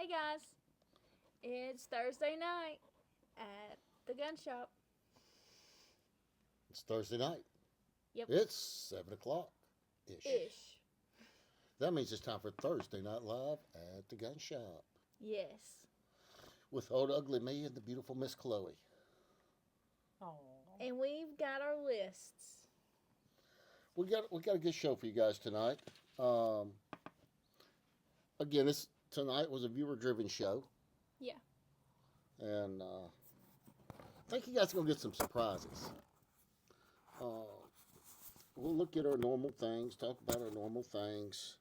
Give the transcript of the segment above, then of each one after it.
Hey guys, it's Thursday night at the gun shop. It's Thursday night. Yep, It's 7 o'clock ish. ish. That means it's time for Thursday Night Live at the gun shop Yes. with old ugly me and the beautiful Miss Chloe. Oh. And we've got our lists. We got a good show for you guys tonight. Um, again, this tonight was a viewer driven show, Yeah. and I think you guys are gonna get some surprises. Uh, we'll look at our normal things, talk about our normal things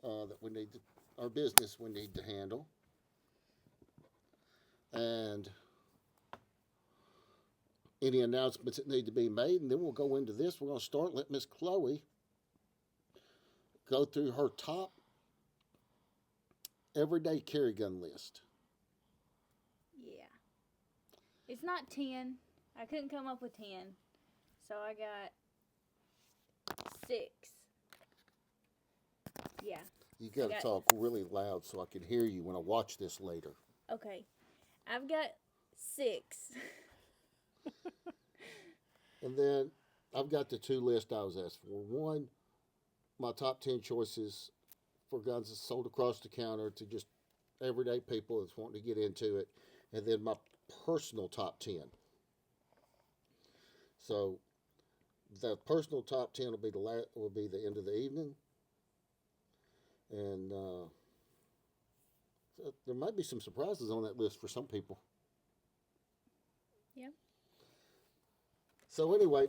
that we need to, our business we need to handle, and any announcements that need to be made, and then we'll go into this. We're going to start. Let Miss Chloe go through her top everyday carry gun list. Yeah. It's not 10. I couldn't come up with 10. So I got 6. Yeah. You got to Okay. talk really loud so I can hear you when I watch this later. Okay. I've got 6. And then I've got the two lists I was asked for. One, my top 10 choices for guns that's sold across the counter to just everyday people that's wanting to get into it. And then my personal top 10. So the personal top 10 will be the end of the evening. And so there might be some surprises on that list for some people. Yeah. So anyway,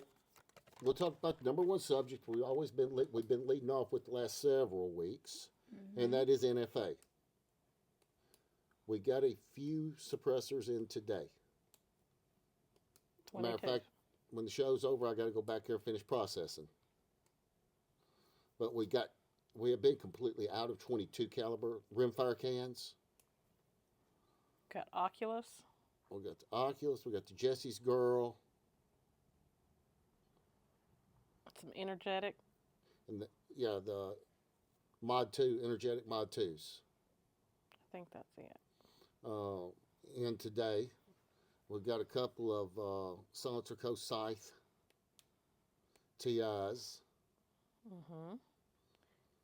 we'll talk about the number one subject we've been leading off with the last several weeks, and that is NFA. We got a few suppressors in today. Matter of 22. fact, when the show's over, I got to go back here and finish processing. But we have been completely out of 22 caliber rimfire cans. Got Oculus. We got the Oculus. We got the Jesse's Girl, Some energetic. and the Mod 2 energetic Mod 2s. I think that's it. And today, we've got a couple of Silencer Co. Scythe TIs. Mm-hmm.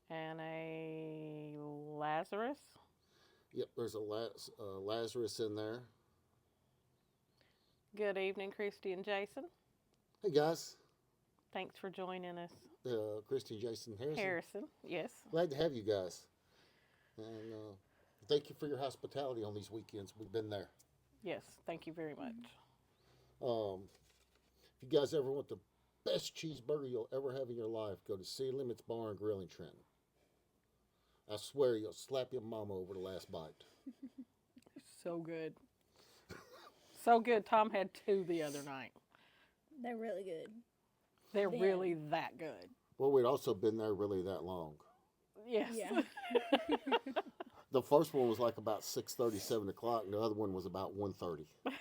And a Lazarus. Yep, there's a Lazarus in there. Good evening, Christy and Jason. Hey guys, Thanks for joining us. Christy and Jason Harrison. Harrison, yes. Glad to have you guys. And thank you for your hospitality on these weekends. We've been there. Yes, thank you very much. If you guys ever want the best cheeseburger you'll ever have in your life, go to City Limits Bar and Grill in Trenton. I swear you'll slap your mama over the last bite. So good. So good. Tom had 2 the other night. They're really good. They're Then- really that good. Well, we'd also been there really that long. Yes. Yeah. The first one was like about 6:30, 7 o'clock, and the other one was about 1:30. Had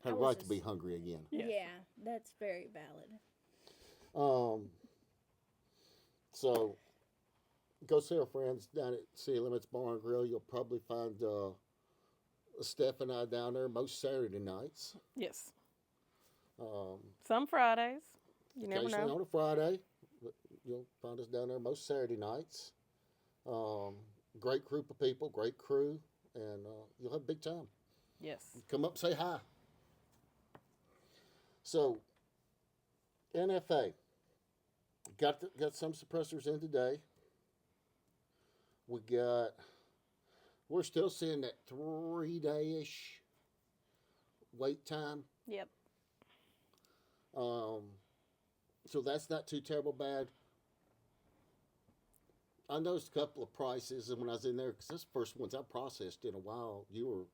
a I was right to just- be hungry again. Yes. Yeah, that's very valid. So go see our friends down at City Limits Bar and Grill. You'll probably find Steph and I down there most Saturday nights. Yes. Um, Some Fridays. You never occasionally know. on a Friday, but you'll find us down there most Saturday nights. Great group of people, great crew, and you'll have a big time. Yes. Come up, say hi. So, NFA got some suppressors in today. We're still seeing that 3-day-ish wait time. Yep. So that's not too terrible bad. I noticed a couple of prices, and when I was in there, because this is the first ones I processed in a while.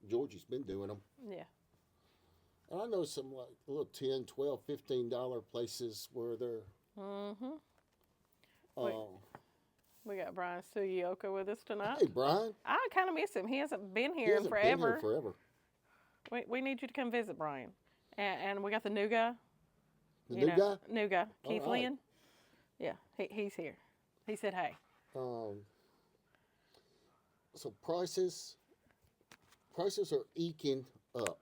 Georgie's been doing them. Yeah. And I know some like little $10, $12, $15 places where they're. Mm-hmm. Uh, We got Brian Sugioka with us tonight. hey, Brian. I kind of miss him. He hasn't been He here in hasn't been forever. here forever. We need you to come visit Brian. And we got the new guy. The you new guy? New guy. Keith right. Lynn. Yeah, he's here. He said, hey. So prices are eking up.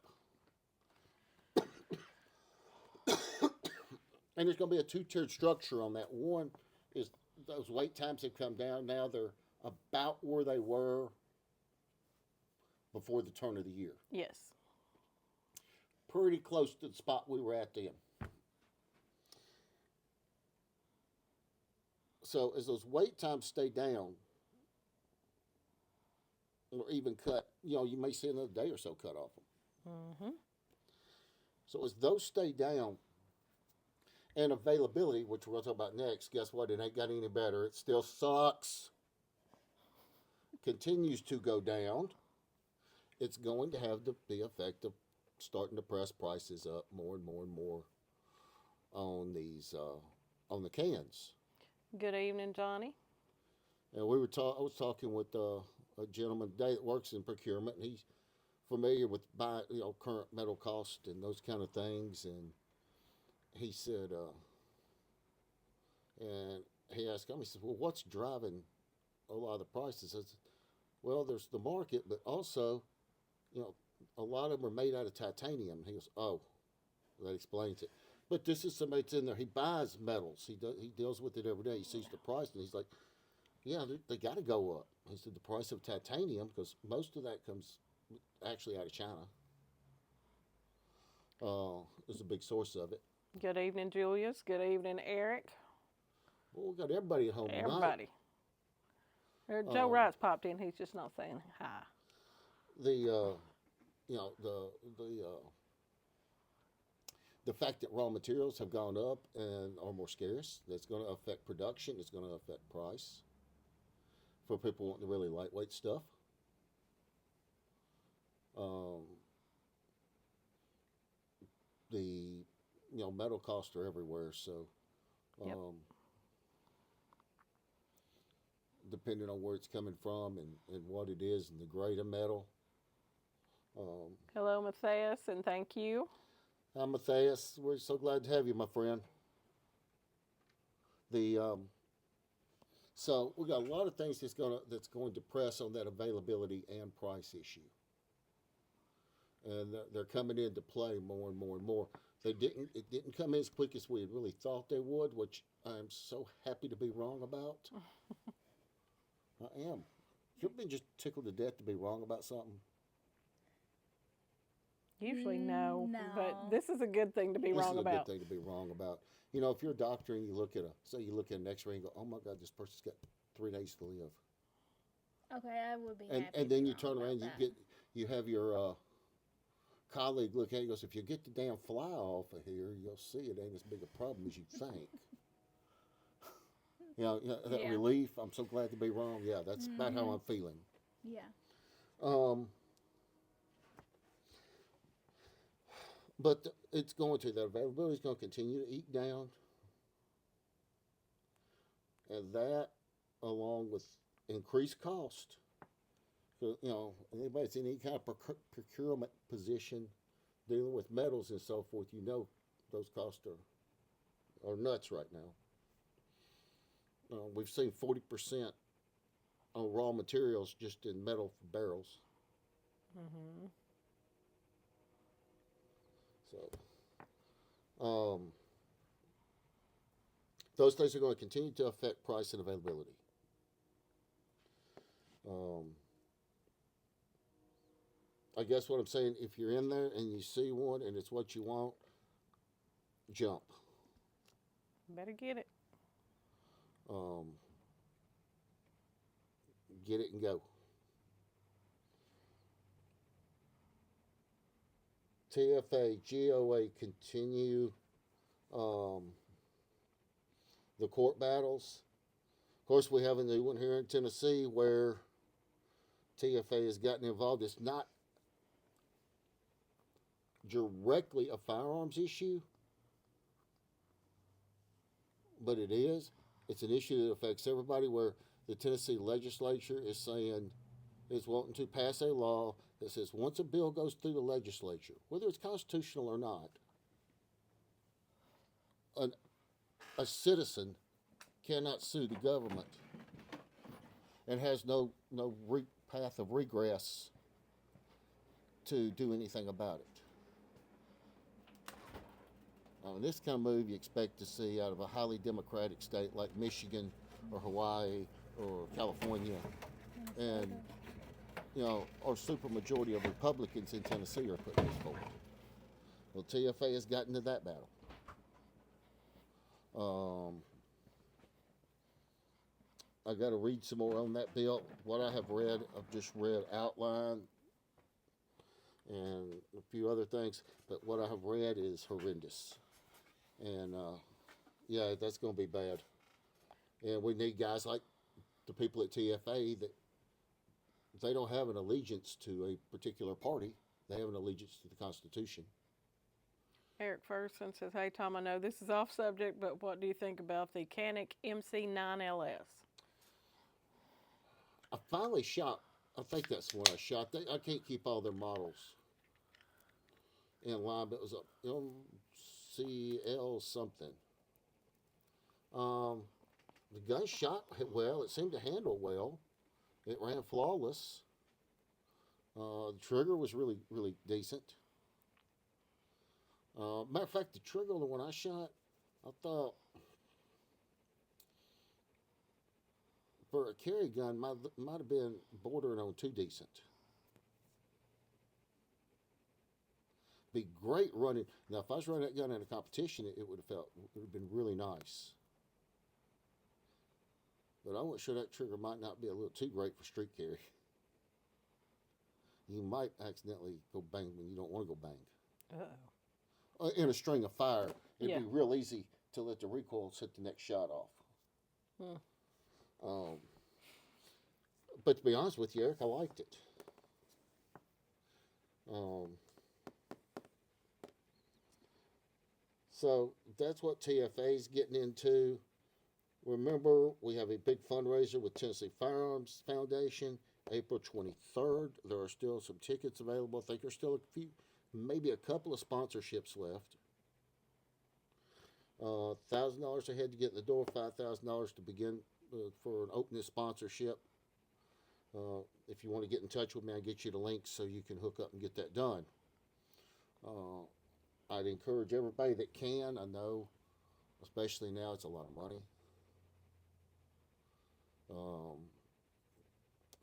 And there's going to be a two-tiered structure on that. One is those wait times have come down. Now they're about where they were before the turn of the year. Yes. Pretty close to the spot we were at then. So as those wait times stay down, or even cut, you may see another day or so cut off them. Mm-hmm. So as those stay down, and availability, which we're going to talk about next, guess what? It ain't got any better. It still sucks. Continues to go down. It's going to have the effect of starting to press prices up more and more and more on these on the cans. Good evening, Johnny. And I was talking with a gentleman today that works in procurement, and he's familiar with current metal cost and those kind of things. And he said, and he asked him, he said, well, what's driving a lot of the prices? I said, well, there's the market, but also, a lot of them are made out of titanium. He goes, oh, that explains it. But this is somebody that's in there. He buys metals. He deals with it every day. He sees the price, and he's like, yeah, they got to go up. He said the price of titanium, because most of that comes actually out of China, is a big source of it. Good evening, Julius. Good evening, Eric. Well, we got everybody at home tonight. Everybody. Joe Wright's popped in. He's just not saying hi. The fact that raw materials have gone up and are more scarce, that's going to affect production. It's going to affect price for people wanting the really lightweight stuff. The metal costs are everywhere, so Yep. Depending on where it's coming from and what it is and the grade of metal. Hello, Matthias, and thank you. Hi, Matthias. We're so glad to have you, my friend. So we got a lot of things that's going to press on that availability and price issue, and they're coming into play more and more and more. It didn't come in as quick as we had really thought they would, which I'm so happy to be wrong about. I am. Have you ever been just tickled to death to be wrong about something? Usually no, No. but this is a good thing to be This wrong is a about. good thing to be wrong about. If you're a doctor and you look at an X-ray and go, "Oh my God, this person's got 3 days to live," Okay, I would be and happy. and to then be you wrong turn about around, that. you have your colleague look at you and goes, "If you get the damn fly off of here, you'll see it ain't as big a problem as you think." That Yeah. relief. I'm so glad to be wrong. Yeah, that's about how I'm feeling. Yeah. But it's going to. The availability is going to continue to eke down. And that, along with increased cost, anybody that's in any kind of procurement position dealing with metals and so forth, those costs are nuts right now. We've seen 40% on raw materials just in metal barrels. Mm-hmm. So, those things are going to continue to affect price and availability. I guess what I'm saying, if you're in there and you see one and it's what you want, jump. Better get it. Get it and go. TFA, GOA continue the court battles. Of course, we have a new one here in Tennessee where TFA has gotten involved. It's not directly a firearms issue, but it is. It's an issue that affects everybody, where the Tennessee legislature is wanting to pass a law that says once a bill goes through the legislature, whether it's constitutional or not, a citizen cannot sue the government and has no path of regress to do anything about it. This kind of move you expect to see out of a highly democratic state like Michigan or Hawaii or California, and our supermajority of Republicans in Tennessee are putting this forward. Well, TFA has gotten to that battle. I got to read some more on that bill. What I have read, I've just read outline and a few other things, but what I have read is horrendous. And yeah, that's going to be bad. And we need guys like the people at TFA that they don't have an allegiance to a particular party. They have an allegiance to the Constitution. Eric Ferguson says, "Hey Tom, I know this is off subject, but what do you think about the Canik MC9LS?" I finally shot. I think that's the one I shot. I can't keep all their models in line, but it was a MCL something. The gun shot well. It seemed to handle well. It ran flawless. The trigger was really, really decent. Matter of fact, the trigger on the one I shot, I thought for a carry gun might have been bordering on too decent. Be great running. Now, if I was running that gun in a competition, it would have been really nice. But I wasn't sure that trigger might not be a little too great for street carry. You might accidentally go bang when you don't want to go bang. Uh-oh. In a string of fire, it'd Yeah. be real easy to let the recoil set the next shot off. But to be honest with you, Eric, I liked it. So that's what TFA is getting into. Remember, we have a big fundraiser with Tennessee Firearms Foundation, April 23rd. There are still some tickets available. I think there's still a few, maybe a couple of sponsorships left. $1,000 ahead to get in the door, $5,000 to begin for an opening sponsorship. If you want to get in touch with me, I'll get you the links so you can hook up and get that done. I'd encourage everybody that can. I know, especially now, it's a lot of money.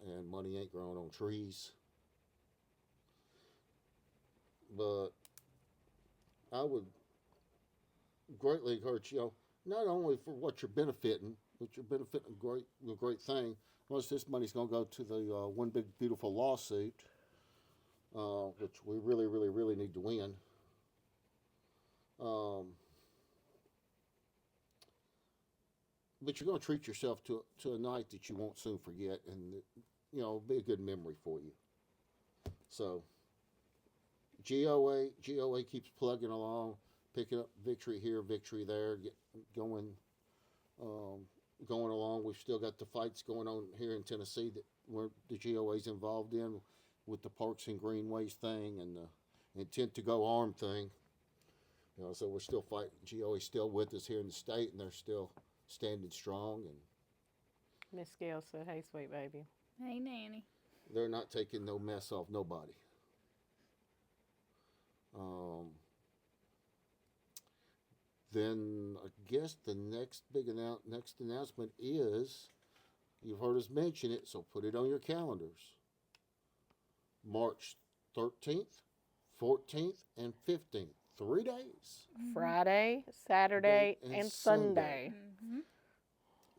And money ain't growing on trees. But I would greatly encourage not only for what you're benefiting, but you're benefiting a great thing. Most of this money's going to go to the One Big Beautiful lawsuit, which we really, really, really need to win. But you're going to treat yourself to a night that you won't soon forget, and be a good memory for you. So GOA keeps plugging along, picking up victory here, victory there, going along. We've still got the fights going on here in Tennessee that the GOA's involved in with the Parks and Greenways thing and the intent to go armed thing. So we're still fighting. GOA's still with us here in the state, and they're still standing strong. And Miss Gail said, "Hey, sweet baby." Hey, Nanny. They're not taking no mess off nobody. Then I guess the next big announcement is, you've heard us mention it, so put it on your calendars. March 13th, 14th, and 15th. 3 days. Friday, Saturday, and Sunday. Mm-hmm.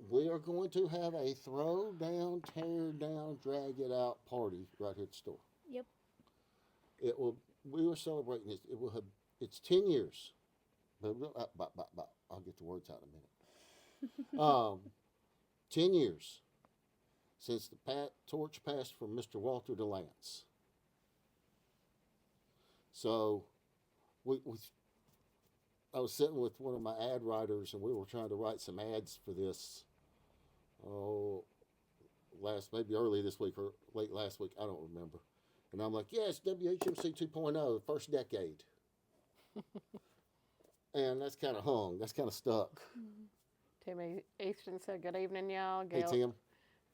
We are going to have a throw down, tear down, drag it out party right here at the store. Yep. We were celebrating this. It's 10 years. I'll get the words out in a minute. 10 years since the torch passed from Mr. Walter DeLance. So I was sitting with one of my ad writers, and we were trying to write some ads for this. Maybe early this week or late last week, I don't remember. And I'm like, yes, WHMC 2.0, first decade. And that's kind of hung. That's kind of stuck. Timmy Easton said, "Good evening, y'all." Hey, Tim.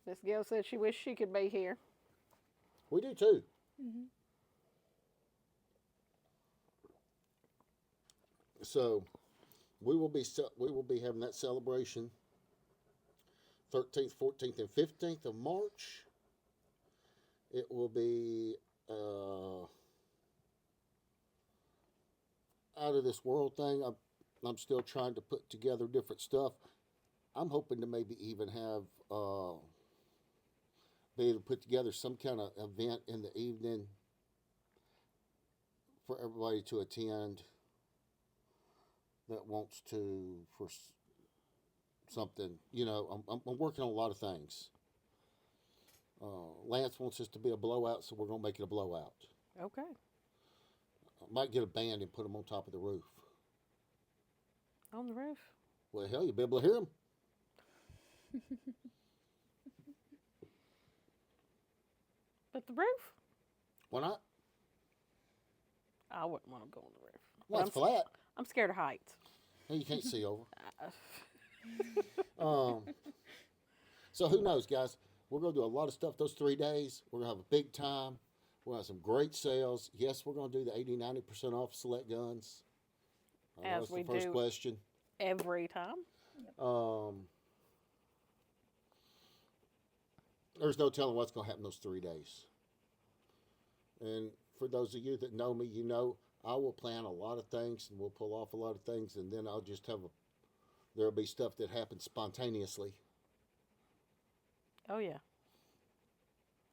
Miss Gail said she wished she could be here. We do too. Mm-hmm. So we will be having that celebration 13th, 14th, and 15th of March. It will be out of this world thing. I'm still trying to put together different stuff. I'm hoping to maybe even have be able to put together some kind of event in the evening for everybody to attend that wants to for something. You know, I'm working on a lot of things. Lance wants us to be a blowout, so we're going to make it a blowout. Okay. I might get a band and put them on top of the roof. On the roof. Well, hell, you'll be able to hear them. But the roof? Why not? I wouldn't want to go on the roof. Well, it's flat. I'm scared of heights. And you can't see over. So who knows, guys? We're going to do a lot of stuff those 3 days. We're going to have a big time. We're going to have some great sales. Yes, we're going to do the 80-90% off select guns. I know As that's we the first do. question. Every time. There's no telling what's going to happen those 3 days. And for those of you that know me, you know I will plan a lot of things and we'll pull off a lot of things, and then I'll just there'll be stuff that happens spontaneously. Oh, yeah.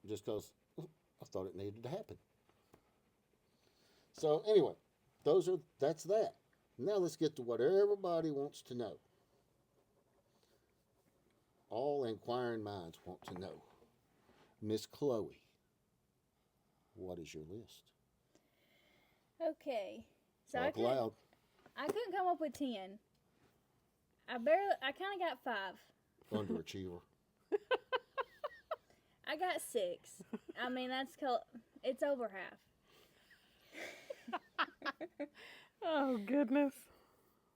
Just because I thought it needed to happen. So anyway, that's that. Now let's get to what everybody wants to know. All inquiring minds want to know. Miss Chloe, what is your list? Okay. So Talk loud. I couldn't come up with 10. I kind of got 5. Underachiever. I got 6. I mean, it's over half. Oh, goodness.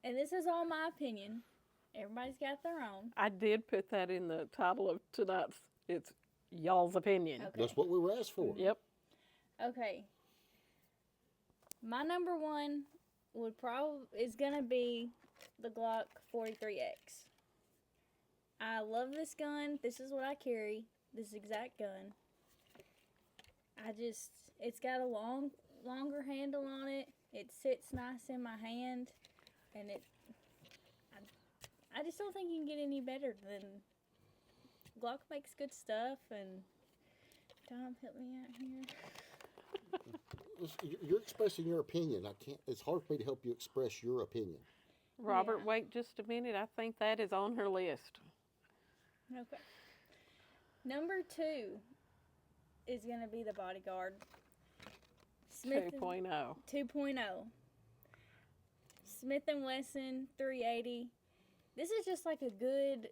And this is all my opinion. Everybody's got their own. I did put that in the title of tonight's. It's y'all's opinion. Okay. That's what we were asked for. Yep. Okay. My number 1 is gonna be the Glock 43X. I love this gun. This is what I carry. This exact gun. It's got a longer handle on it. It sits nice in my hand, and I just don't think you can get any better than Glock makes good stuff. And Tom, help me out here. You're expressing your opinion. I can't. It's hard for me to help you express your opinion. Robert, Yeah. wait just a minute. I think that is on her list. Okay. Number 2 is going to be the Bodyguard. Smith 2.0. 2.0. Smith & Wesson 380. This is just like a good,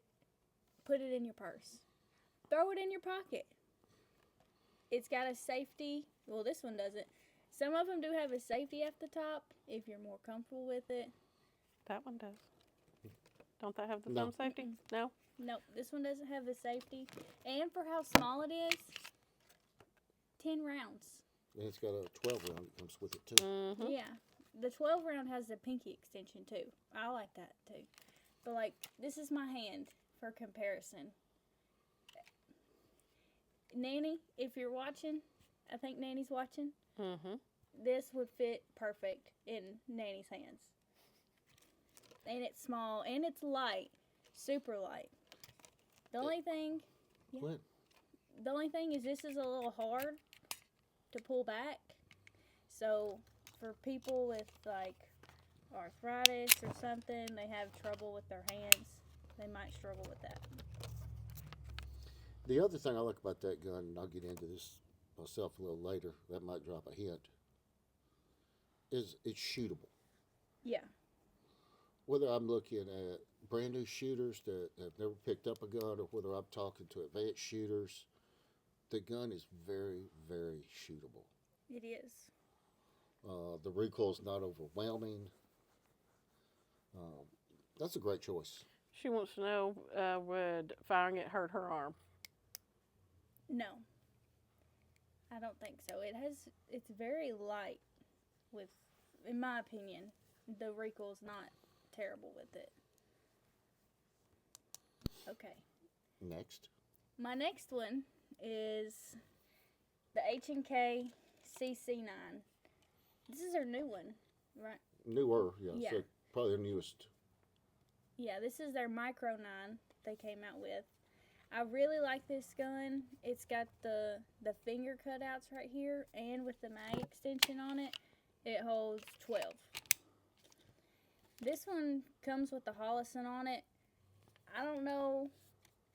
put it in your purse. Throw it in your pocket. It's got a safety. Well, this one doesn't. Some of them do have a safety at the top if you're more comfortable with it. That one does. Don't they have the No. thumb safety? No? Nope, this one doesn't have the safety. And for how small it is, 10 rounds. And it's got a 12 round that comes with it too. Mm-hmm. Yeah. The 12 round has the pinky extension too. I like that too. But like, this is my hand for comparison. Nanny, if you're watching, I think Nanny's watching, Mm-hmm. this would fit perfect in Nanny's hands. And it's small and it's light, super light. The only thing Go ahead. The only thing is this is a little hard to pull back. So for people with like arthritis or something, they have trouble with their hands, they might struggle with that. The other thing I like about that gun, and I'll get into this myself a little later, that might drop a hint, is it's shootable. Yeah. Whether I'm looking at brand new shooters that have never picked up a gun or whether I'm talking to advanced shooters, the gun is very, very shootable. It is. The recoil's not overwhelming. That's a great choice. She wants to know, would firing it hurt her arm? No. I I don't think so. It's very light with, in my opinion, the recoil's not terrible with it. Okay. Next. My next one is the H&K CC9. This is their new one, right? Newer, yeah. Yeah. So probably the newest. Yeah, this is their Micro 9 they came out with. I really like this gun. It's got the finger cutouts right here, and with the mag extension on it, it holds 12. This one comes with the Holosun on it. I don't know.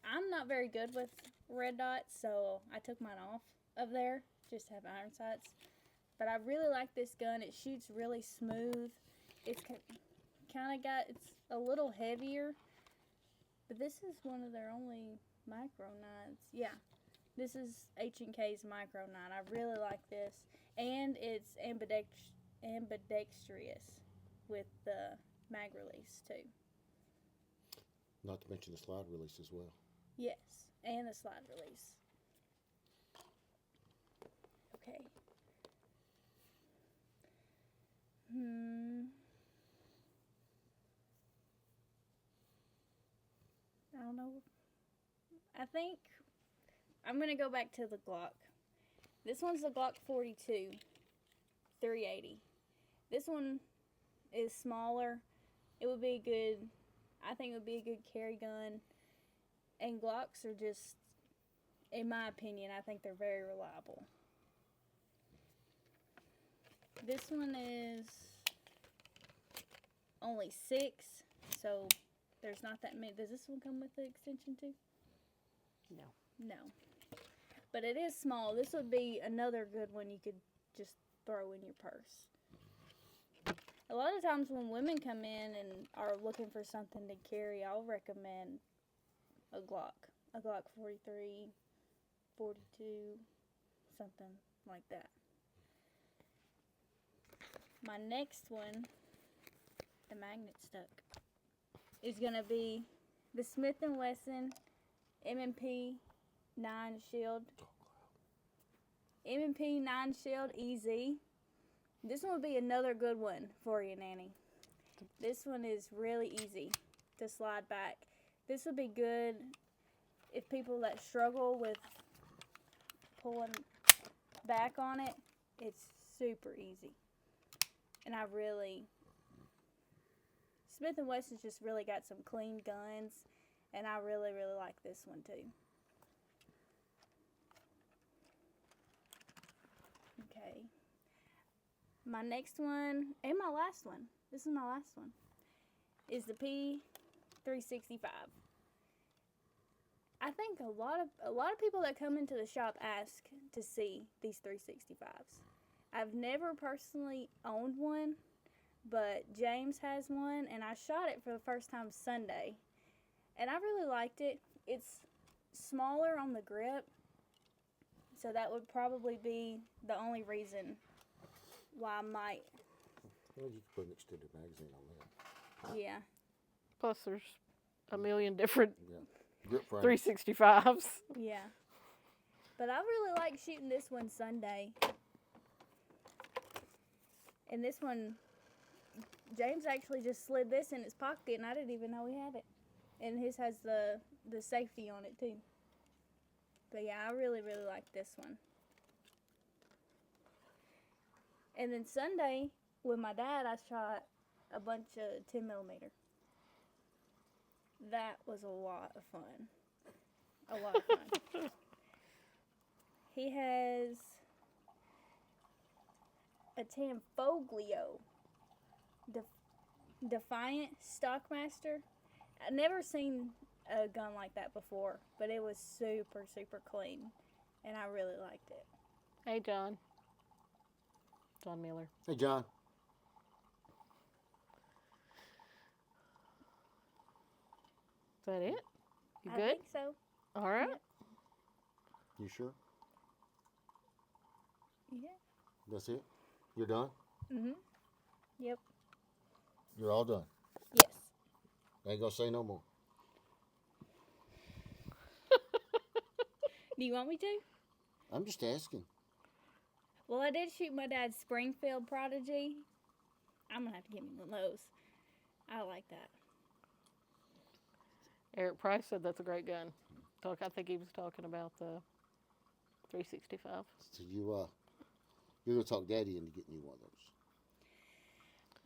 I'm not very good with red dots, so I took mine off of there. Just have iron sights. But I really like this gun. It shoots really smooth. It's it's a little heavier. But this is one of their only Micro 9s. Yeah, this is H&K's Micro 9. I really like this. And it's ambidextrous with the mag release, too. Not to mention the slide release as well. Yes, and the slide release. Okay. I don't know. I think I'm going to go back to the Glock. This one's the Glock 42 380. This one is smaller. It would be I think it would be a good carry gun. And Glocks are just, in my opinion, I think they're very reliable. This one is only 6, so there's not that many. Does this one come with the extension too? No. No. But it is small. This would be another good one you could just throw in your purse. A lot of times when women come in and are looking for something to carry, I'll recommend a Glock 43, 42, something like that. My next one, the magnet stuck, is going to be the Smith & Wesson M&P 9 Shield. M&P 9 Shield EZ. This one would be another good one for you, Nanny. This one is really easy to slide back. This would be good if people that struggle with pulling back on it. It's super easy. And Smith & Wesson's just really got some clean guns, and I really, really like this one too. Okay. My next one, and my last one, this is my last one, is the P365. I think a lot of people that come into the shop ask to see these 365s. I've never personally owned one, but James has one, and I shot it for the first time Sunday, and I really liked it. It's smaller on the grip, so that would probably be the only reason why I might. Well, you could put an extended magazine on that. Yeah. Plus, there's a million different Yeah. Grip frame. 365s. Yeah. But I really like shooting this one Sunday. And this one, James actually just slid this in his pocket, and I didn't even know he had it. And his has the safety on it, too. But yeah, I really, really like this one. And then Sunday, with my dad, I shot a bunch of 10 millimeter. That was a lot of fun. A lot of fun. He has a Tanfoglio Defiant Stockmaster. I've never seen a gun like that before, but it was super, super clean, and I really liked it. Hey, John. John Miller. Hey, John. Is that it? You I good? think so. All right. Yep. You sure? Yeah. That's it? You're done? Mhm. Yep. You're all done. Yes. Ain't gonna say no more. Do you want me to? I'm just asking. Well, I did shoot my dad's Springfield Prodigy. I'm gonna have to get me one of those. I like that. Eric Price said that's a great gun. I think he was talking about the 365. So you're gonna talk Daddy into getting you one of those.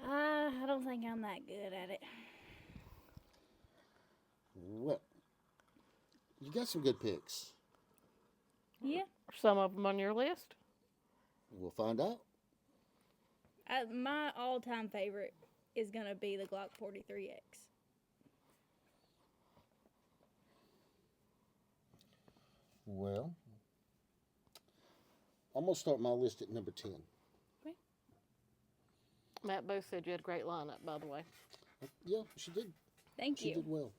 I don't think I'm that good at it. Well, you got some good picks. Yeah. Are some of them on your list? We'll find out. My all-time favorite is gonna be the Glock 43X. Well, I'm gonna start my list at number 10. Matt Booth said you had a great lineup, by the way. Yeah, she did. Thank She you. did well.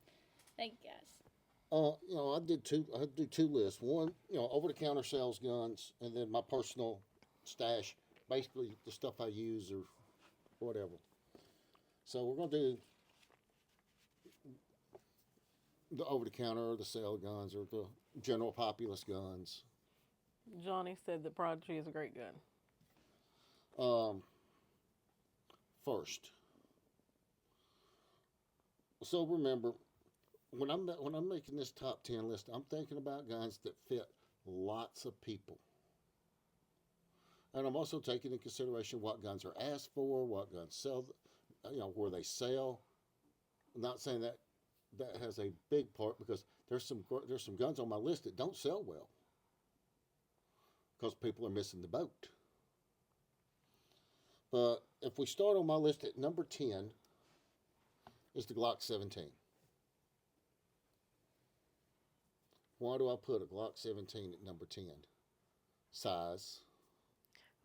Thank you, guys. I do two lists. One, over-the-counter sales guns, and then my personal stash, basically the stuff I use or whatever. So we're gonna do the over-the-counter or the sale guns or the general populist guns. Johnny said that Prodigy is a great gun. First, so remember, when I'm making this top 10 list, I'm thinking about guns that fit lots of people. And I'm also taking into consideration what guns are asked for, what guns sell, where they sell. I'm not saying that has a big part, because there's some guns on my list that don't sell well because people are missing the boat. But if we start on my list at number 10 is the Glock 17. Why do I put a Glock 17 at number 10? Size.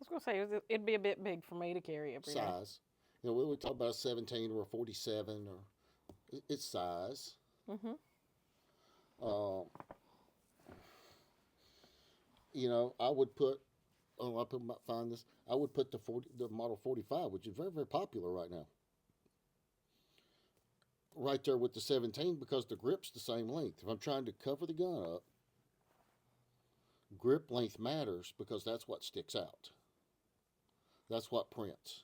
I was going to say, it'd be a bit big for me to carry every day. Size. We would talk about a 17 or a 47, or it's size. Mm-hmm. I would put, a lot of people might find this, I would put the Model 45, which is very, very popular right now, right there with the 17, because the grip's the same length. If I'm trying to cover the gun up, grip length matters, because that's what sticks out. That's what prints.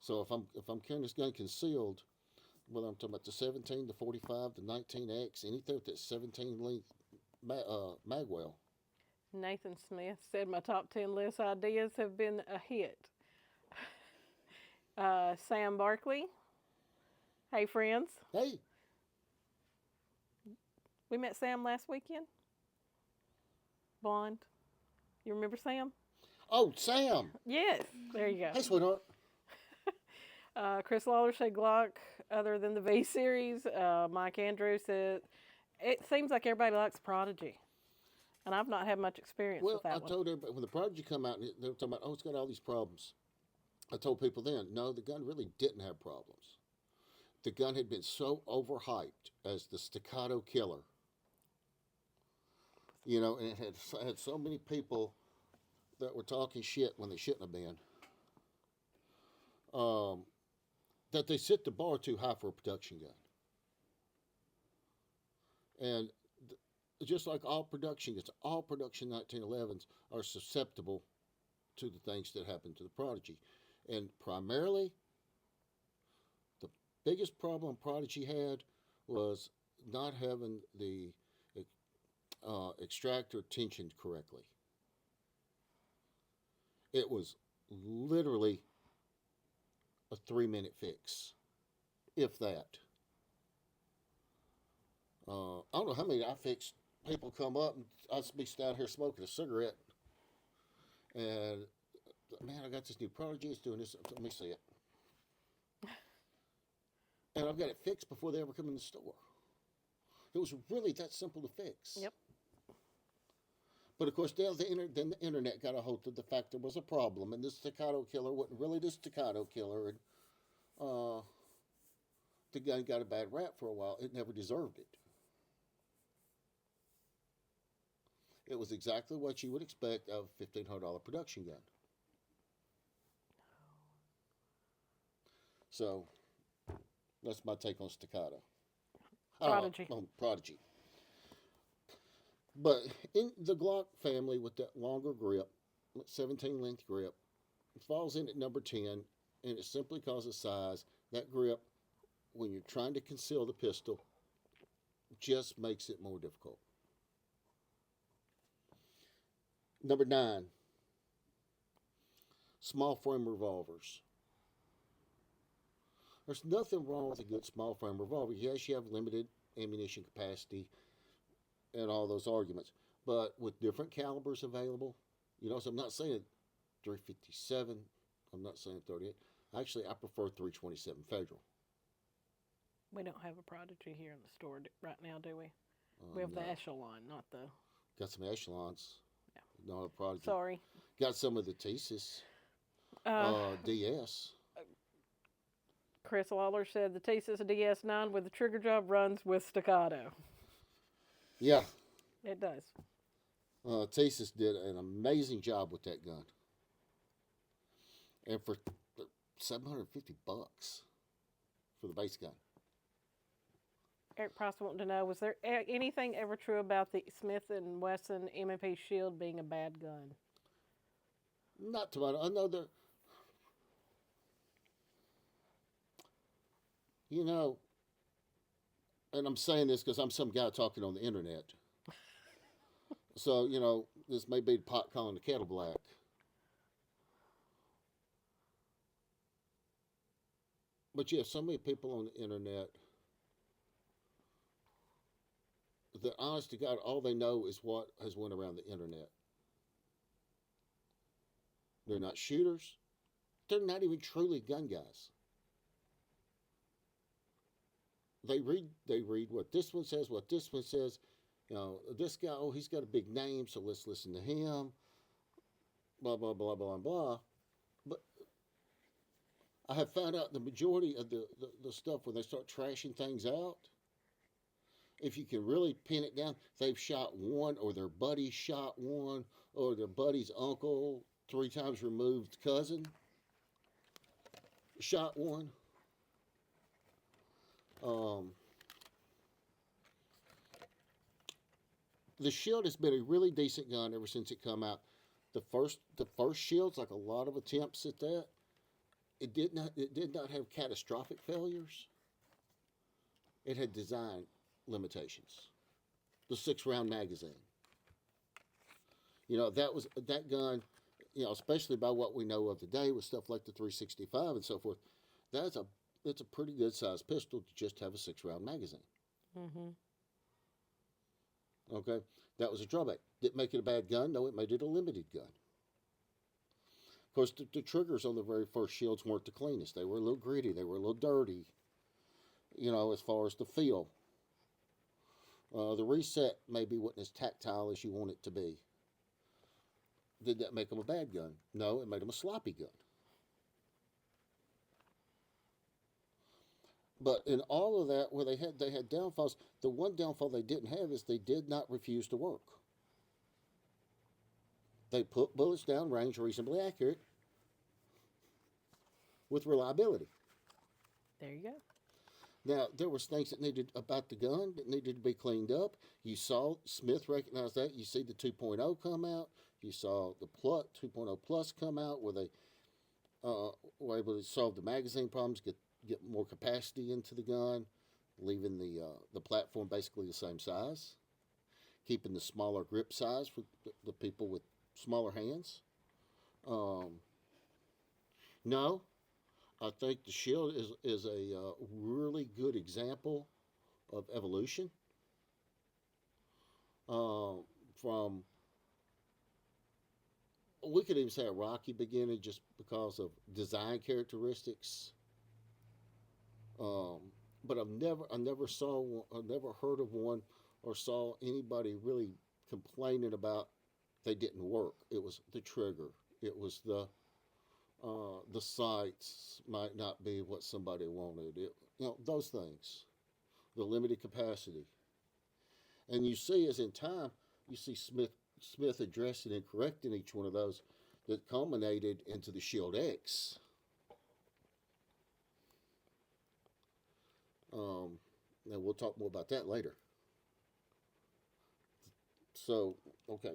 So if I'm carrying this gun concealed, whether I'm talking about the 17, the 45, the 19X, anything with that 17 length magwell. Nathan Smith said my top 10 list ideas have been a hit. Sam Barkley. Hey, friends. Hey, We met Sam last weekend. Blonde. You remember Sam? oh, Sam. Yes. There you go. Hey, sweetheart. Chris Lawler said Glock other than the V series. Mike Andrews said it seems like everybody likes Prodigy. And I've not had much experience Well, with that I one. told everybody, when the Prodigy come out, and they were talking about, oh, it's got all these problems. I told people then, no, the gun really didn't have problems. The gun had been so overhyped as the staccato killer. And it had so many people that were talking shit when they shouldn't have been. That they set the bar too high for a production gun. And just like all production guns, all production 1911s are susceptible to the things that happened to the Prodigy. And primarily, the biggest problem Prodigy had was not having the extractor tensioned correctly. It was literally a 3-minute fix, if that. I don't know how many I fixed. People come up and I'd be down here smoking a cigarette, and man, I got this new Prodigy. It's doing this. Let me see it. And I've got it fixed before they ever come in the store. It was really that simple to fix. Yep. But of course, then the internet got a hold of the fact there was a problem, and this staccato killer wasn't really the staccato killer, and the gun got a bad rap for a while. It never deserved it. It was exactly what you would expect of a $1,500 production gun. So, that's my take on staccato. Prodigy. Prodigy. But in the Glock family with that longer grip, 17 length grip, it falls in at number 10, and it's simply because of size. That grip, when you're trying to conceal the pistol, just makes it more difficult. Number 9, small frame revolvers. There's nothing wrong with a good small frame revolver. Yes, you have limited ammunition capacity and all those arguments, but with different calibers available, so I'm not saying 357, I'm not saying 38. Actually, I prefer 327 Federal. We don't have a Prodigy here in the store right now, do we? We have the No. Echelon, not the. Got some Echelons. Yeah. No Prodigy. Sorry. Got some of the Thesis DS. Chris Lawler said the Thesis DS9 with the trigger job runs with staccato. Yeah. It does. Thesis did an amazing job with that gun. And for $750 for the base gun. Eric Price wanted to know, was there anything ever true about the Smith & Wesson M&P Shield being a bad gun? Not to my, I know there, and I'm saying this because I'm some guy talking on the internet. So, this may be the pot calling the kettle black. But you have so many people on the internet that, honest to God, all they know is what has went around the internet. They're not shooters. They're not even truly gun guys. They read what this one says, what this one says. This guy, he's got a big name, so let's listen to him. Blah, blah, blah, blah, blah. But I have found out the majority of the stuff when they start trashing things out, if you can really pin it down, they've shot one, or their buddy shot one, or their buddy's uncle, 3 times removed cousin, shot one. The Shield has been a really decent gun ever since it come out. The first Shields, like a lot of attempts at that, it did not have catastrophic failures. It had design limitations. The 6-round magazine. That gun, especially by what we know of today with stuff like the 365 and so forth, it's a pretty good sized pistol to just have a 6-round magazine. Mm-hmm. Okay, that was a drawback. Didn't make it a bad gun. No, it made it a limited gun. Of course, the triggers on the very first Shields weren't the cleanest. They were a little gritty. They were a little dirty, as far as the feel. The reset maybe wasn't as tactile as you want it to be. Did that make them a bad gun? No, it made them a sloppy gun. But in all of that, where they had downfalls, the one downfall they didn't have is they did not refuse to work. They put bullets down range reasonably accurate with reliability. There you go. Now, there was things that needed about the gun that needed to be cleaned up. You saw Smith recognize that. You see the 2.0 come out. You saw the 2.0 Plus come out, where they were able to solve the magazine problems, get more capacity into the gun, leaving the platform basically the same size, keeping the smaller grip size for the people with smaller hands. No, I think the Shield is a really good example of evolution. From, we could even say a rocky beginning just because of design characteristics. But I never saw one, I never heard of one or saw anybody really complaining about they didn't work. It was the trigger. It was the sights might not be what somebody wanted. Those things, the limited capacity, and you see as in time, you see Smith addressing and correcting each one of those that culminated into the Shield X. And we'll talk more about that later. So, okay.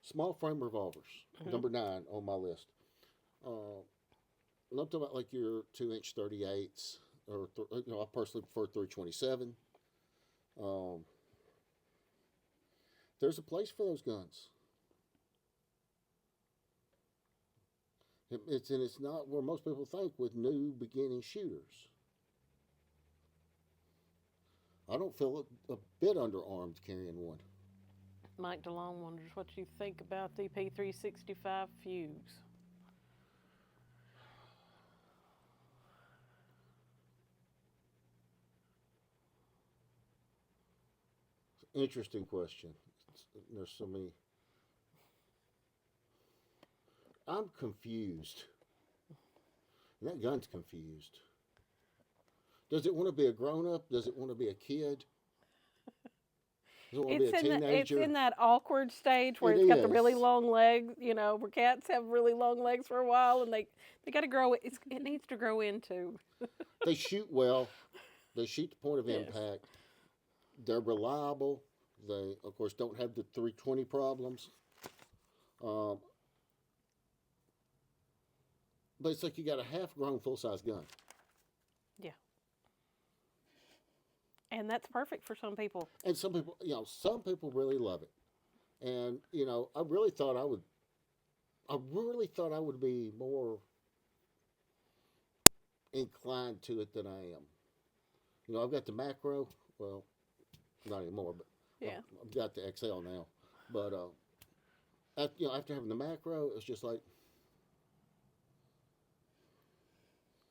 Small frame revolvers, number 9 on my list. I'm talking about like your 2-inch 38s, or I personally prefer 327. Um, there's a place for those guns. It's not where most people think with new beginning shooters. I don't feel a bit underarmed carrying one. Mike DeLong wonders what you think about the P365 Fuse. Interesting question. There's so many. I'm confused. And that gun's confused. Does it want to be a grown up? Does it want to be a kid? Does it want to be a It's teenager? in that awkward stage where It it's got the really is. long legs, where cats have really long legs for a while, and they got to grow. It needs to grow into. They shoot well. They shoot the point of Yes. impact. They're reliable. They, of course, don't have the 320 problems. But it's like you got a half-grown full-size gun. Yeah. And that's perfect for some people. And some people really love it. And, I really thought I would be more inclined to it than I am. I've got the macro. Well, not anymore, but Yeah. I've got the XL now. But, after having the macro, it's just like,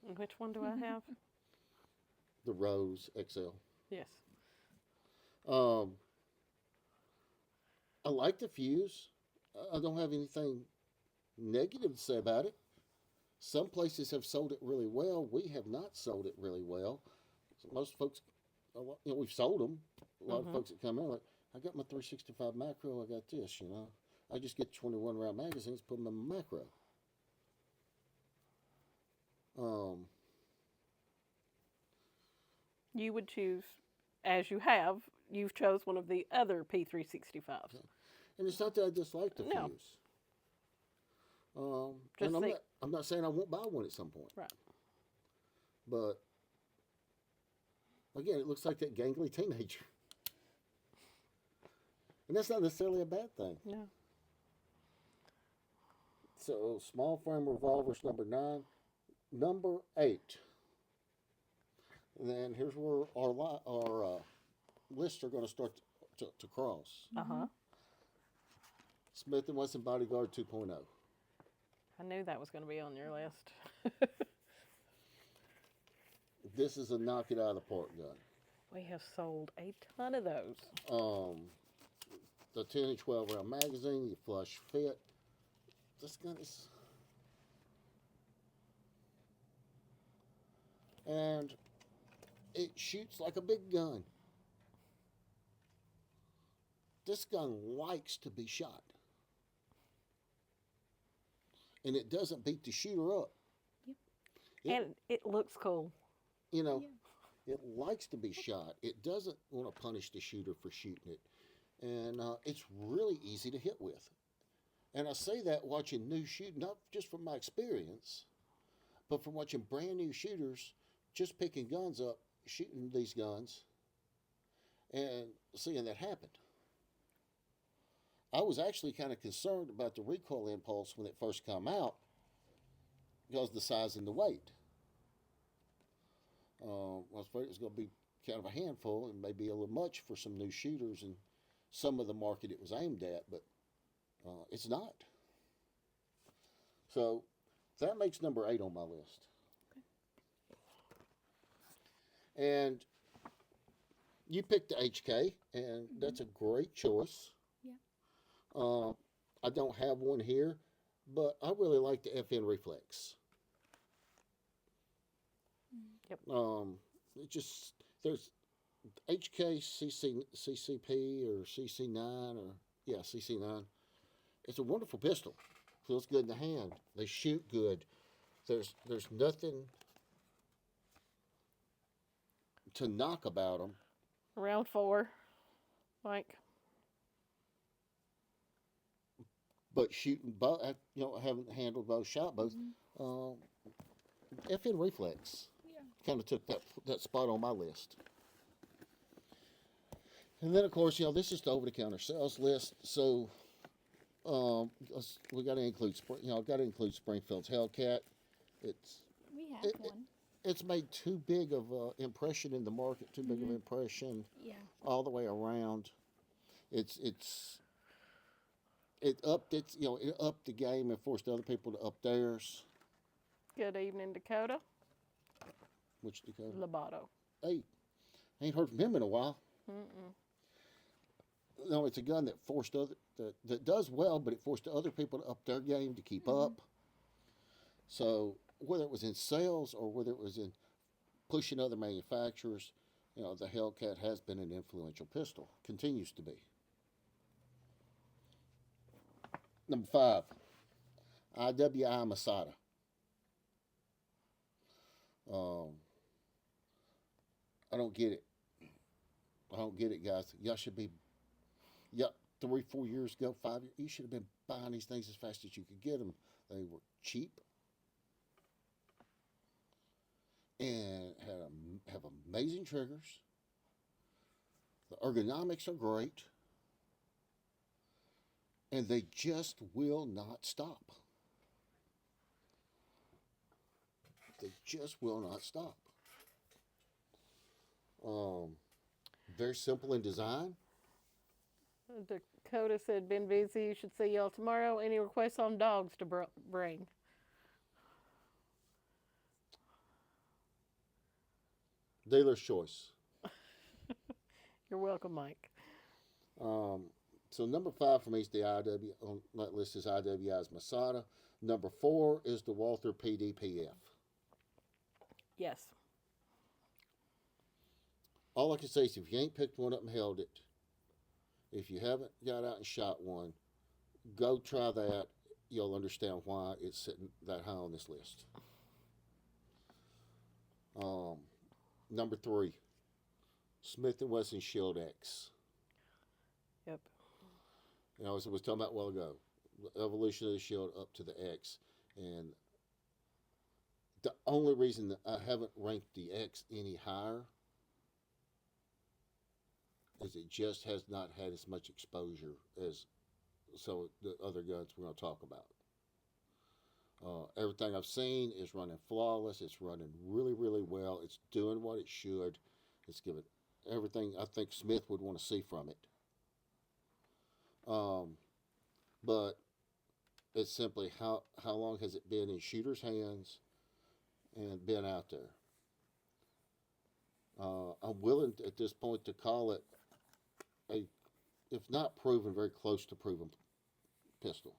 And which one do I have? the Rose XL. Yes. I like the Fuse. I don't have anything negative to say about it. Some places have sold it really well. We have not sold it really well. Most folks, we've sold them. A lot of folks that come in like, I got my 365 macro. I got this. I just get 21 round magazines, put them in my macro. You would choose, as you've chose one of the other P365s. And it's not that I dislike the No. Fuse. Just and think- I'm not saying I won't buy one at some point. Right. But again, it looks like that gangly teenager. And that's not necessarily a bad thing. No. So, small frame revolvers, number 9. Number 8. And then here's where our lists are going to start to cross. Uh-huh. Smith & Wesson Bodyguard 2.0. I knew that was going to be on your list. This is a knock it out of the park gun. We have sold a ton of those. The 10 and 12 round magazine, you flush fit. This gun is. And it shoots like a big gun. This gun likes to be shot. And it doesn't beat the shooter up. And it looks cool. It likes to be shot. It doesn't want to punish the shooter for shooting it. And it's really easy to hit with. And I say that watching new shoot, not just from my experience, but from watching brand new shooters just picking guns up, shooting these guns, and seeing that happen. I was actually kind of concerned about the recoil impulse when it first came out because of the size and the weight. I was afraid it was going to be kind of a handful and maybe a little much for some new shooters and some of the market it was aimed at, but it's not. So that makes number 8 on my list. Okay. And you picked the HK, and that's a great choice. Yeah. I don't have one here, but I really like the FN Reflex. Yep. It just, there's HK CCP or CC9 or, yeah, CC9. It's a wonderful pistol. Feels good in the hand. They shoot good. There's nothing to knock about them. Round 4, Mike. but shooting bow, haven't handled both, shot both. FN Reflex Yeah. kind of took that spot on my list. And then, of course, this is the over-the-counter sales list. So, we got to include, got to include Springfield's Hellcat. It's We have It- one. it's made too big of an impression in the market, too big of an impression Yeah. all the way around. It upped it upped the game and forced other people to up theirs. Good evening, Dakota. Which Dakota? Lobato. Hey, I ain't heard from him in a while. No, it's a gun that forced that does well, but it forced other people to up their game to keep up. So whether it was in sales or whether it was in pushing other manufacturers, the Hellcat has been an influential pistol, continues to be. Number 5, IWI Masada. I don't get it. I don't get it, guys. Y'all should be, 3, 4 years ago, 5 years, you should have been buying these things as fast as you could get them. They were cheap and have amazing triggers. The ergonomics are great, and they just will not stop. They just will not stop. Very simple in design. Dakota said, been busy. You should see y'all tomorrow. Any requests on dogs to bring? Dealer's choice. You're welcome, Mike. So number 5 for me is the IW on that list is IWI's Masada. Number 4 is the Walther PDPF. Yes. All I can say is if you ain't picked one up and held it, if you haven't got out and shot one, go try that. You'll understand why it's sitting that high on this list. Number 3, Smith & Wesson Shield X. Yep. As I was talking about a while ago, the evolution of the Shield up to the X. And the only reason that I haven't ranked the X any higher is it just has not had as much exposure as some of the other guns we're going to talk about. Everything I've seen is running flawless. It's running really, really well. It's doing what it should. It's giving everything I think Smith would want to see from it. But it's simply how long has it been in shooters' hands and been out there? I'm willing at this point to call it a, if not proven, very close to proven pistol.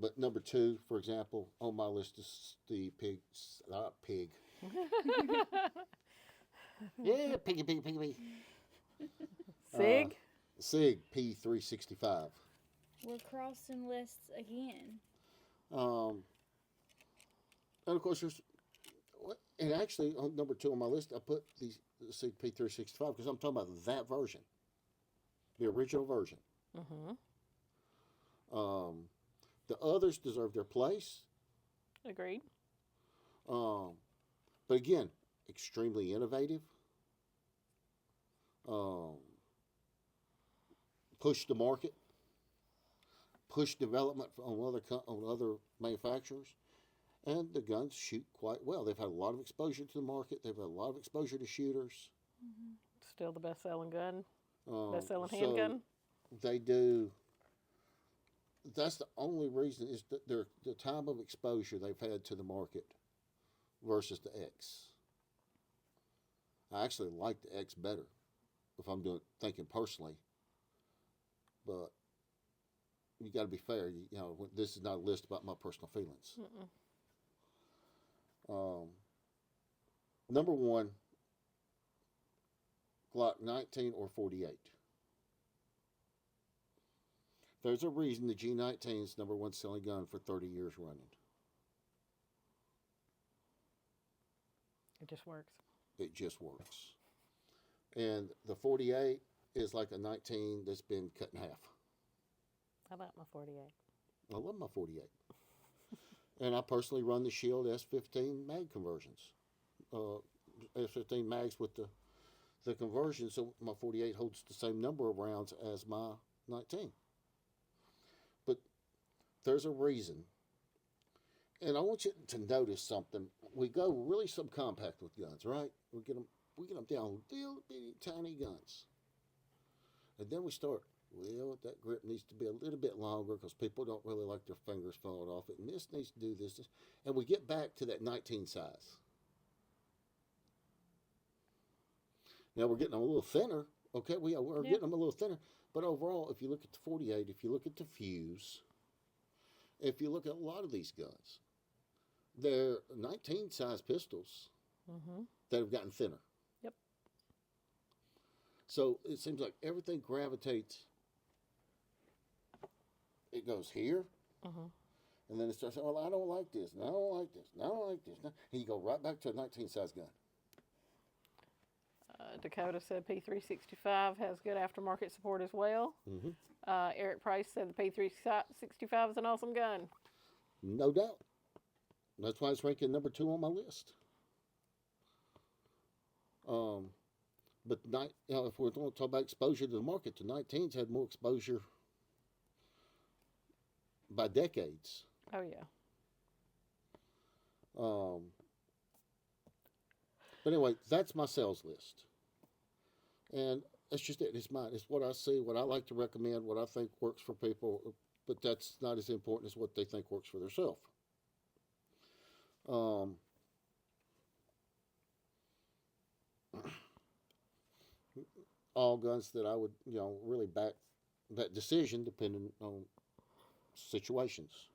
But number 2, for example, on my list is the pig. Yeah, piggy. Sig? SIG P365. We're crossing lists again. And of course, and actually on number 2 on my list, I put the SIG P365 because I'm talking about that version, the original version. The others deserve their place. Agreed. But again, extremely innovative. Push the market, push development on other manufacturers, and the guns shoot quite well. They've had a lot of exposure to the market. They've had a lot of exposure to shooters. Still the best-selling gun. Best-selling So handgun. they do. That's the only reason is that the time of exposure they've had to the market versus the X. I actually like the X better, if I'm thinking personally. But you got to be fair. This is not a list about my personal feelings. Number 1, Glock 19 or 48. There's a reason the G19 is number 1 selling gun for 30 years running. It just works. It just works. And the 48 is like a 19 that's been cut in half. How about my 48? I love my 48. And I personally run the Shield S15 mag conversions. S15 mags with the conversion, so my 48 holds the same number of rounds as my 19. But there's a reason. And I want you to notice something. We go really subcompact with guns, right? We get them down little bitty tiny guns. And then we start, well, that grip needs to be a little bit longer because people don't really like their fingers falling off it. And this needs to do this. And we get back to that 19 size. Now we're getting them a little thinner. Okay, we're getting them a little thinner. But overall, if you look at the 48, if you look at the Fuse, if you look at a lot of these guns, they're 19 size pistols that have gotten thinner. Yep. So it seems like everything gravitates. It goes here, and then it starts saying, well, I don't like this, and I don't like this, and I don't like this. And you go right back to a 19 size gun. Dakota said P365 has good aftermarket support as well. Eric Price said the P365 is an awesome gun. No doubt. That's why it's ranking number 2 on my list. But if we're going to talk about exposure to the market, the 19s had more exposure by decades. Oh, yeah. But anyway, that's my sales list. And that's just it. It's mine. It's what I see, what I like to recommend, what I think works for people. But that's not as important as what they think works for themselves. All guns that I would, really back that decision depending on situations.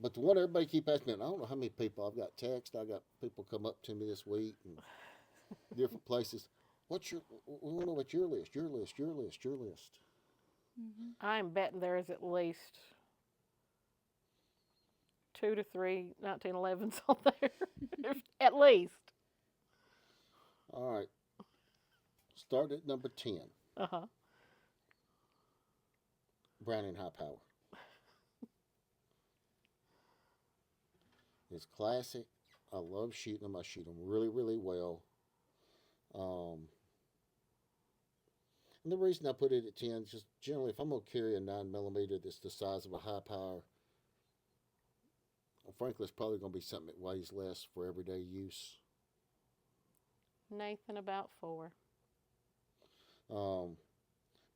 But the one everybody keep asking me, and I don't know how many people I've got text. I got people come up to me this week and different places. We want to know what's your list, your list, your list, your list. I'm betting there is at least 2 to 3 1911s on there. At least. All right. Start at number 10. Browning High Power. It's classic. I love shooting them. I shoot them really, really well. And the reason I put it at 10 is just generally if I'm going to carry a 9mm that's the size of a high power, frankly, it's probably going to be something that weighs less for everyday use. Nathan, about 4.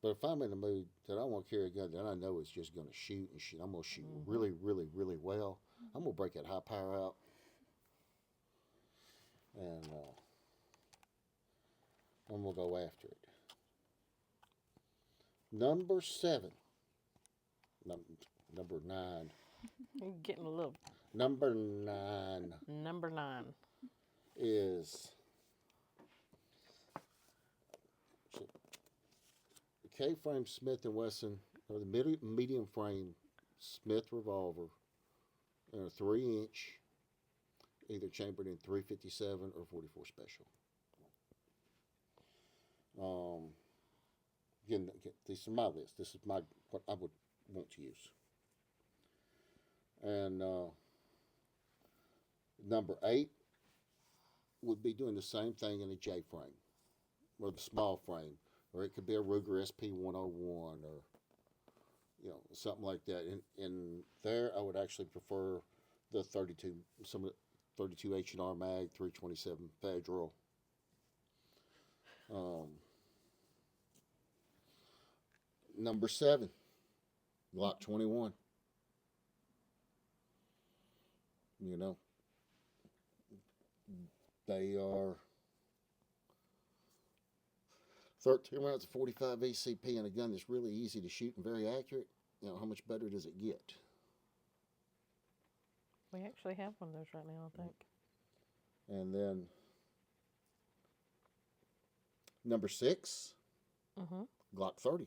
But if I'm in the mood that I want to carry a gun that I know is just going to shoot and shoot, I'm going to shoot really, really, really well. I'm going to break that high power out. And I'm going to go after it. Number 7. Number 9. You're getting a little. Number 9. Number 9. Is K-frame Smith & Wesson, or the medium frame Smith revolver, and a 3-inch, either chambered in 357 or 44 special. Again, this is my list. This is what I would want to use. And number 8 would be doing the same thing in a J frame, or the small frame, or it could be a Ruger SP101 or something like that. And there, I would actually prefer the 32, some of the 32 H&R mag, 327 Federal. Number 7, Glock 21. They are 13 rounds of 45 ACP and a gun that's really easy to shoot and very accurate. How much better does it get? We actually have one of those right now, I think. And then number 6, Glock 30.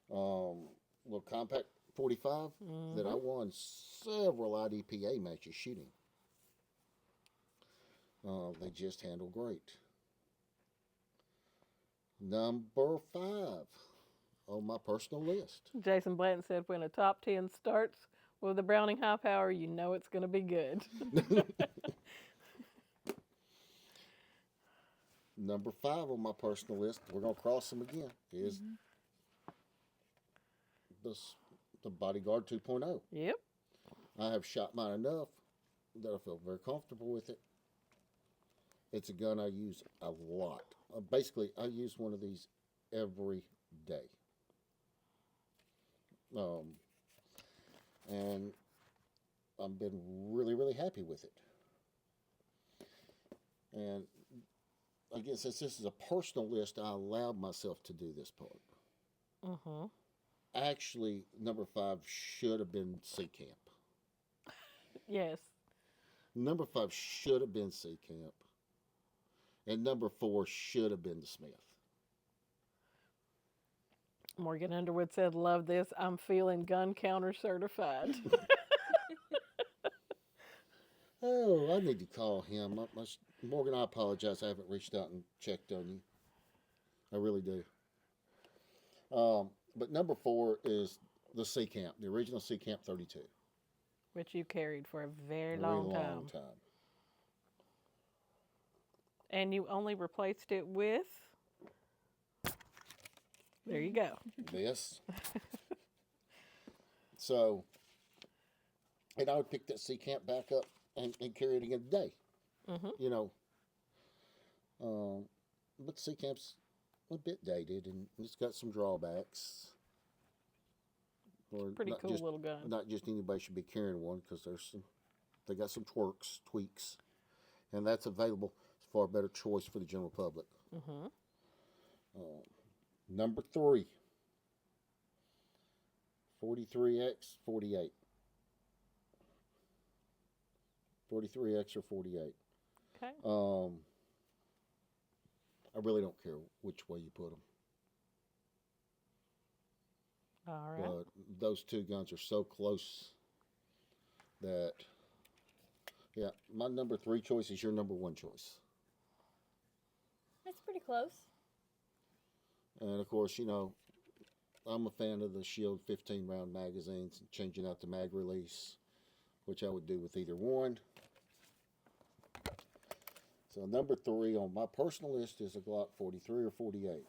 Little compact 45 that I won several IDPA matches shooting. They just handle great. Number 5 on my personal list. Jason Blanton said, when a top 10 starts with a Browning high power, you know it's going to be good. Number 5 on my personal list, we're going to cross them again, is the Bodyguard 2.0. Yep. I have shot mine enough that I feel very comfortable with it. It's a gun I use a lot. Basically, I use one of these every day. And I've been really, really happy with it. And again, since this is a personal list, I allowed myself to do this part. Mm-hmm. Actually, number 5 should have been C Camp. Yes. Number 5 should have been C Camp. And number 4 should have been the Smith. Morgan Underwood said, love this. I'm feeling gun counter certified. Oh, I need to call him. Morgan, I apologize. I haven't reached out and checked on you. I really do. But number 4 is the C Camp, the original C Camp 32. Which you carried for a very Very long time. And you only replaced it with? There you go. This. So, and I would pick that C Camp back up and carry it again today. Mm-hmm. You know. But C Camp's a bit dated and it's got some drawbacks. Or Pretty cool little gun. Not just anybody should be carrying one because they got some tweaks, and that's available. It's a far better choice for the general public. Mm-hmm. Number 3, 43X 48. 43X or 48. Okay. I really don't care which way you put them. All right. But those two guns are so close that, yeah, my number 3 choice is your number 1 choice. That's pretty close. And of course, you know, I'm a fan of the Shield 15 round magazines and changing out the mag release, which I would do with either one. So number 3 on my personal list is a Glock 43 or 48.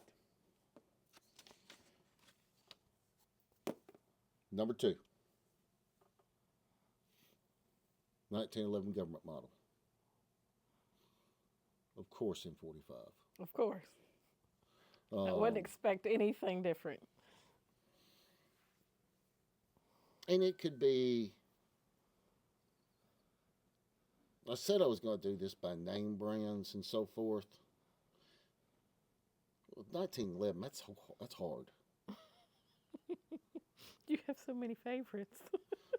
Number 2, 1911 government model. Of course, in 45. Of course. I wouldn't expect anything different. And it could be, I said I was going to do this by name brands and so forth. With 1911, that's hard. You have so many favorites.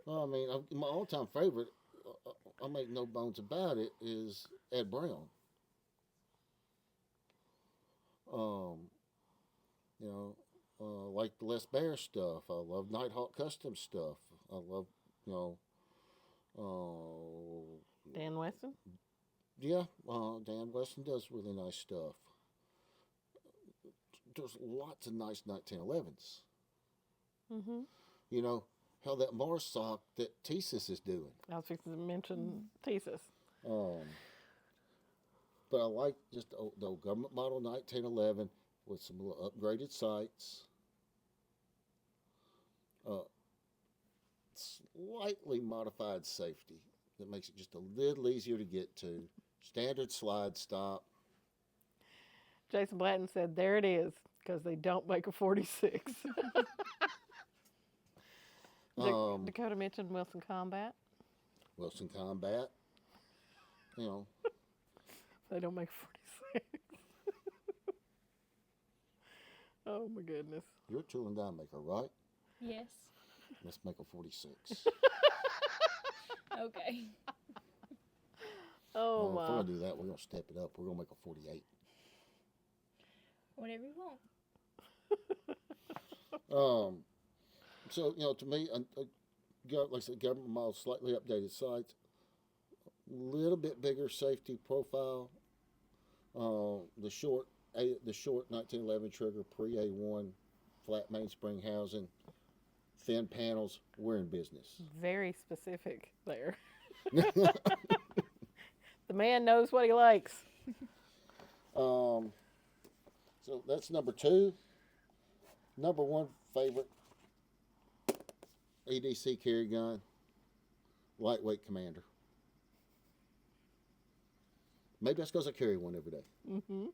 Well, I mean, my all-time favorite, I make no bones about it, is Ed Brown. You know, like the Les Bear stuff. I love Nighthawk Custom stuff. I love, you know, Dan Weston? yeah, Dan Weston does really nice stuff. There's lots of nice 1911s. Mm-hmm. You know, how that Marsoc that Thesis is doing. I was fixing to mention Thesis. But I like just the old government model 1911 with some little upgraded sights. Slightly modified safety that makes it just a little easier to get to. Standard slide stop. Jason Blanton said, there it is, because they don't make a 46. Dakota mentioned Wilson Combat. Wilson Combat. You know. They don't make 46. Oh, my goodness. You're a tool and die maker, right? Yes. Let's make a 46. Okay. Oh, If we're my. going to do that, we're going to step it up. We're going to make a 48. Whatever you want. So, you know, to me, like I said, government model, slightly updated sights, a little bit bigger safety profile. The short the short 1911 trigger, pre A1, flat mainspring housing, thin panels, we're in business. Very specific there. The man knows what he likes. So that's number 2. Number 1 favorite EDC carry gun, lightweight Commander. Maybe that's because I carry one every day. Mm-hmm.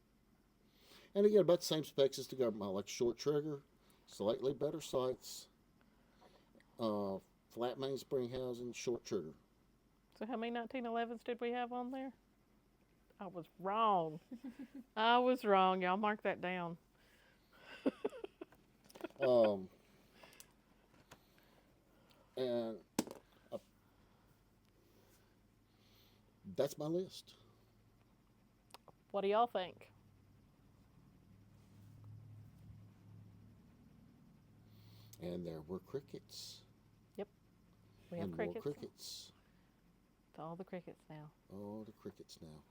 And again, about the same specs as the government. I like short trigger, slightly better sights, flat mainspring housing, short trigger. So how many 1911s did we have on there? I was wrong. I was wrong. Y'all mark that down. And that's my list. What do y'all think? And there were crickets. We have and crickets. more crickets. It's all the crickets now. Oh, the crickets now.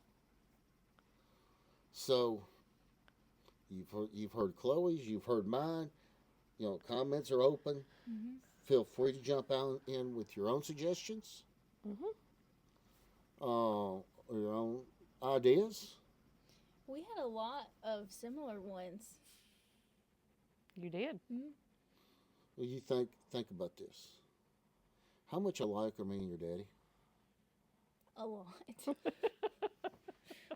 So, you've heard Chloe's, you've heard mine. You know, comments are open. Mm-hmm. Feel free to jump out in with your own suggestions, Mm-hmm. or your own ideas. We had a lot of similar ones. You did. Mm-hmm. Well, you think about this. How much alike are me and your daddy? A lot.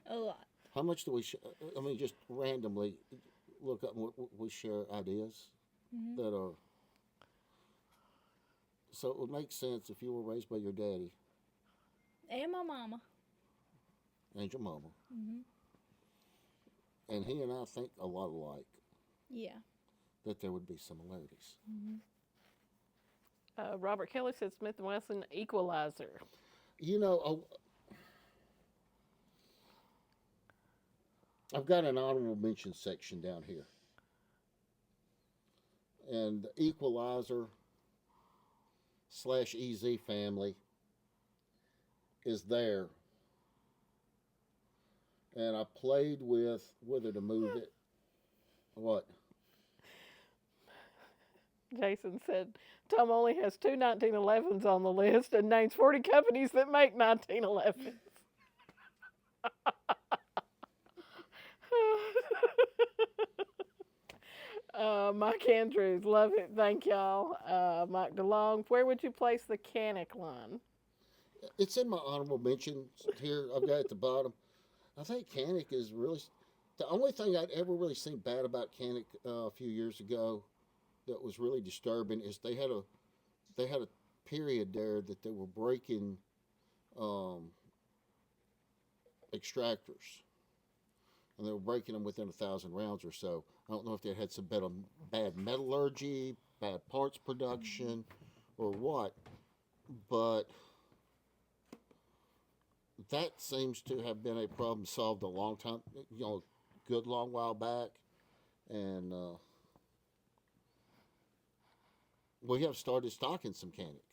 A lot. How much do we? I mean, just randomly look up. We share ideas Mm-hmm. that are. So it would make sense if you were raised by your daddy And my mama. and your mama, Mm-hmm. and he and I think a lot alike. Yeah. That there would be similarities. Mm-hmm. Robert Kelly said Smith & Wesson Equalizer. You know, I've got an honorable mention section down here. And the Equalizer / EZ family is there. And I played with whether to move it. What? Jason said Tom only has 2 1911s on the list and names 40 companies that make 1911s. Mike Andrews, love it. Thank y'all. Mike DeLong, where would you place the Canic line? It's in my honorable mentions here. I've got it at the bottom. I think Canic is really the only thing I'd ever really seen bad about Canic a few years ago that was really disturbing is they had a period there that they were breaking extractors, and they were breaking them within 1,000 rounds or so. I don't know if they had some bad metallurgy, bad parts production, or what, but that seems to have been a problem solved a long time, good long while back, and we have started stocking some Canic.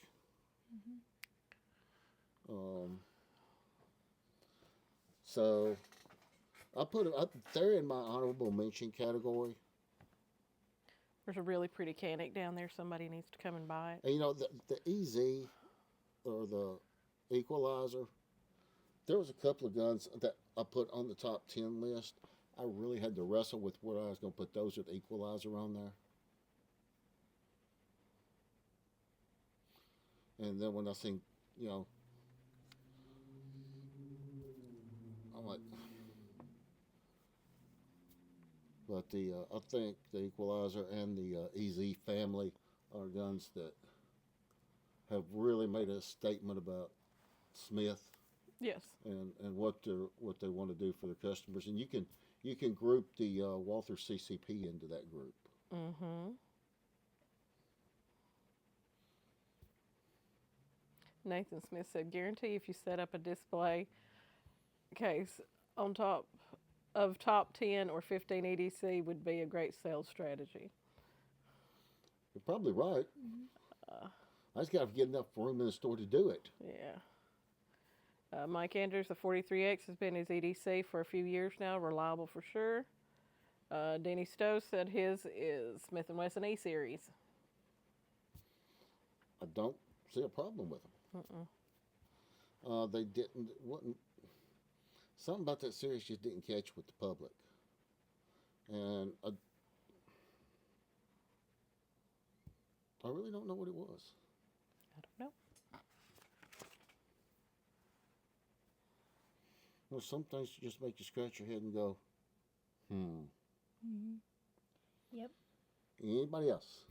So I put it up there in my honorable mention category. There's a really pretty Canic down there. Somebody needs to come and buy it. And the EZ or the Equalizer, there was a couple of guns that I put on the top 10 list. I really had to wrestle with whether I was going to put those with Equalizer on there. And then when I seen, I'm like, but I think the Equalizer and the EZ family are guns that have really made a statement about Smith. Yes. And what they want to do for their customers, and you can group the Walther CCP into that group. Mm-hmm. Nathan Smith said, guarantee if you set up a display case on top of top 10 or 15 EDC would be a great sales strategy. You're probably right. I just got to get enough room in the store to do it. Yeah. Mike Andrews, the 43X has been his EDC for a few years now, reliable for sure. Denny Stowe said his is Smith and Wesson E series. I don't see a problem with them. They wasn't something about that series just didn't catch with the public, and I really don't know what it was. I don't know. Well, some things just make you scratch your head and go, Yep. Anybody else?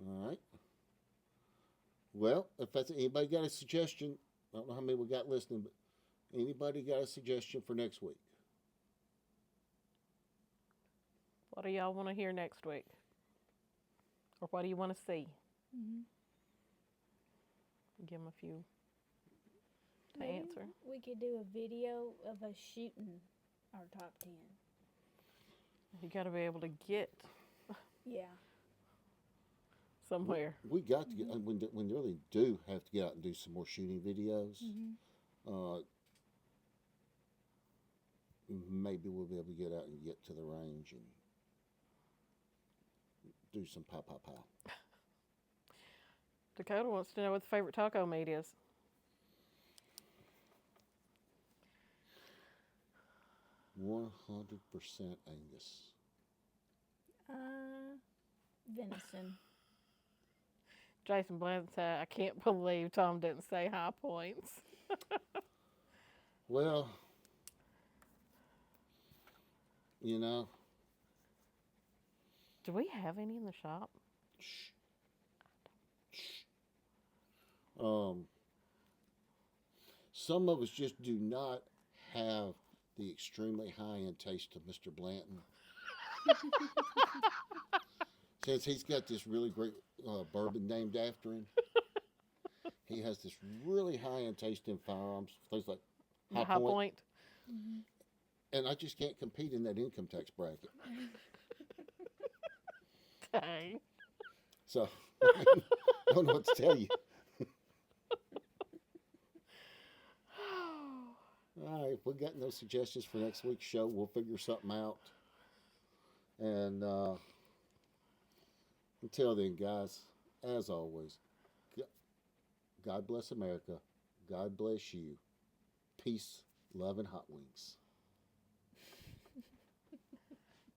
All right. Well, if that's anybody got a suggestion, I don't know how many we got listening, but anybody got a suggestion for next week? What do y'all want to hear next week? Or what do you want to see? Give them a few to Maybe answer. we could do a video of us shooting our top 10. You got to be able to get Yeah. somewhere. We got to get when they really do have to get out and do some more shooting videos. Maybe we'll be able to get out and get to the range and do some pow. Dakota wants to know what the favorite taco meat is. $100% Angus. Venison. Jason Bland said, I can't believe Tom didn't say High Points. Well, you know, Do we have any in the shop? some of us just do not have the extremely high-end taste of Mr. Blanton. Since he's got this really great bourbon named after him, he has this really high-end taste in firearms, things like The High Point. and I just can't compete in that income tax bracket. Dang. So I don't know what to tell you. All right, if we got no suggestions for next week's show, we'll figure something out. And until then, guys, as always, God bless America. God bless you. Peace, love, and hot wings.